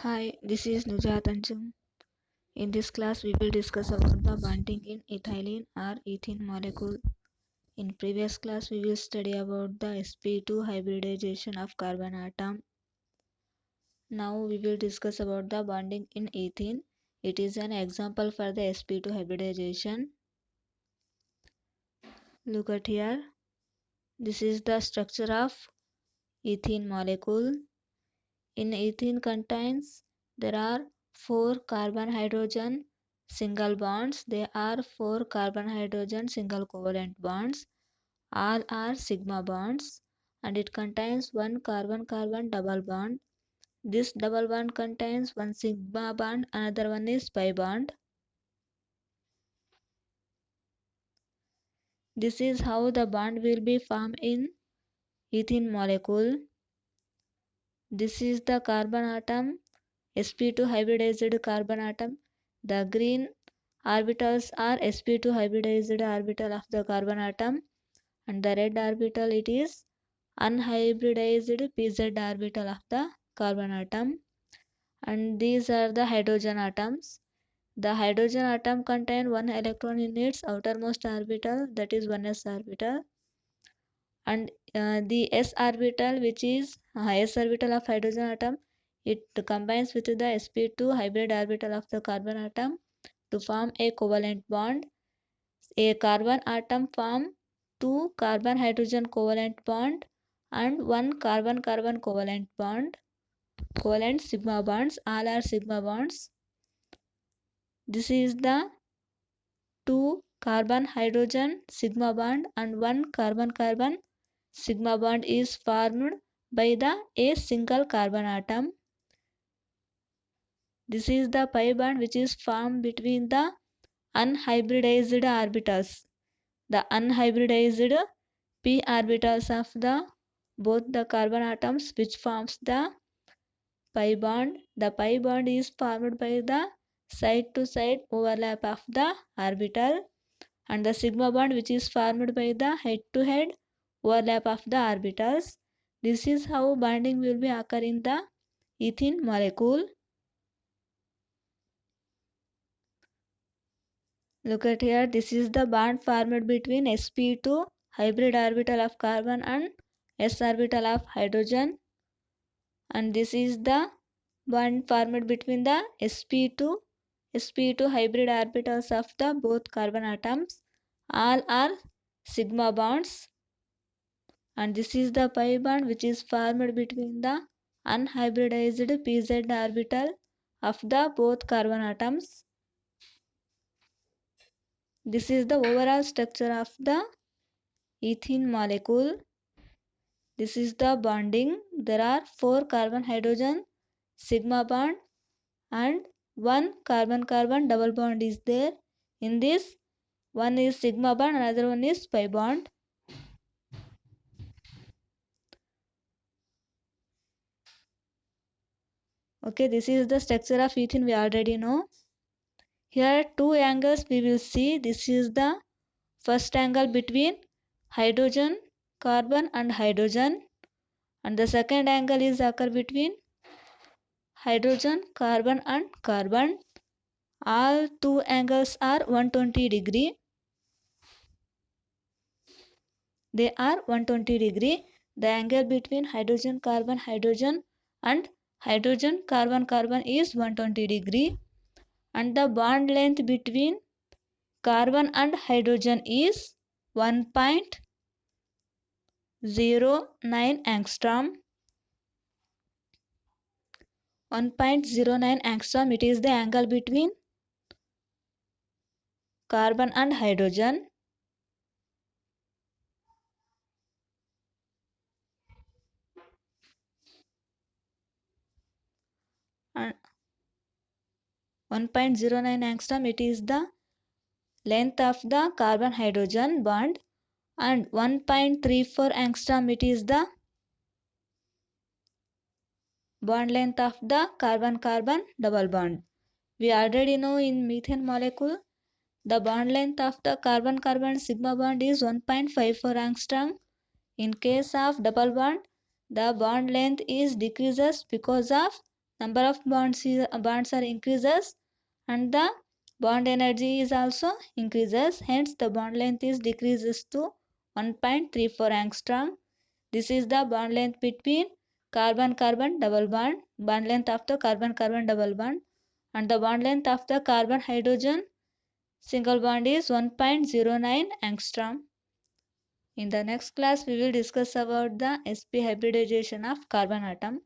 Hi, this is Nujat Anjum. In this class, we will discuss about the bonding in ethylene or ethene molecule. In previous class, we will study about the sp2 hybridization of carbon atom. Now we will discuss about the bonding in ethene. It is an example for the sp2 hybridization. Look at here. This is the structure of ethene molecule. In ethene contains there are 4 carbon hydrogen single bonds. There are 4 carbon hydrogen single covalent bonds. All are sigma bonds, and it contains one carbon carbon double bond. This double bond contains one sigma bond, another one is pi bond. This is how the bond will be formed in ethene molecule. This is the carbon atom, sp2 hybridized carbon atom. The green orbitals are sp2 hybridized orbital of the carbon atom, and the red orbital it is unhybridized pz orbital of the carbon atom. And these are the hydrogen atoms. The hydrogen atom contain one electron in its outermost orbital, that is 1s orbital, and the s orbital, which is s orbital of hydrogen atom, it combines with the sp2 hybrid orbital of the carbon atom to form a covalent bond. A carbon atom form two carbon hydrogen covalent bond and one carbon carbon covalent bond. Covalent sigma bonds, all are sigma bonds. This is the two carbon hydrogen sigma bond and one carbon carbon sigma bond is formed by the a single carbon atom. This is the pi bond which is formed between the unhybridized orbitals. The unhybridized p orbitals of the both the carbon atoms which forms the pi bond. The pi bond is formed by the side to side overlap of the orbital, and the sigma bond which is formed by the head to head overlap of the orbitals. This is how bonding will be occur in the ethene molecule. Look at here, this is the bond formed between sp2 hybrid orbital of carbon and s orbital of hydrogen, and this is the bond formed between the sp2 hybrid orbitals of the both carbon atoms. All are sigma bonds, and this is the pi bond which is formed between the unhybridized pz orbital of the both carbon atoms. This is the overall structure of the ethene molecule. This is the bonding. There are 4 carbon hydrogen sigma bond and one carbon carbon double bond is there. In this, one is sigma bond, another one is pi bond. Okay, this is the structure of ethene we already know. Here two angles we will see. This is the first angle between hydrogen, carbon and hydrogen, and the second angle is occur between hydrogen, carbon and carbon. All two angles are 120 degree. They are 120 degree. The angle between hydrogen, carbon, hydrogen and hydrogen, carbon, carbon is 120 degree. And the bond length between carbon and hydrogen is 1.09 angstrom. 1.09 angstrom, it is the angle between carbon and hydrogen. And 1.09 angstrom, it is the length of the carbon hydrogen bond, and 1.34 angstrom, it is the bond length of the carbon carbon double bond. We already know in methane molecule the bond length of the carbon carbon sigma bond is 1.54 angstrom. In case of double bond, the bond length is decreases because of number of bonds are increases, and the bond energy is also increases. Hence, the bond length is decreases to 1.34 angstrom. This is the bond length between carbon-carbon double bond length of the carbon-carbon double bond, and the bond length of the carbon-hydrogen single bond is 1.09 angstrom. In the next class, we will discuss about the sp hybridization of carbon atom.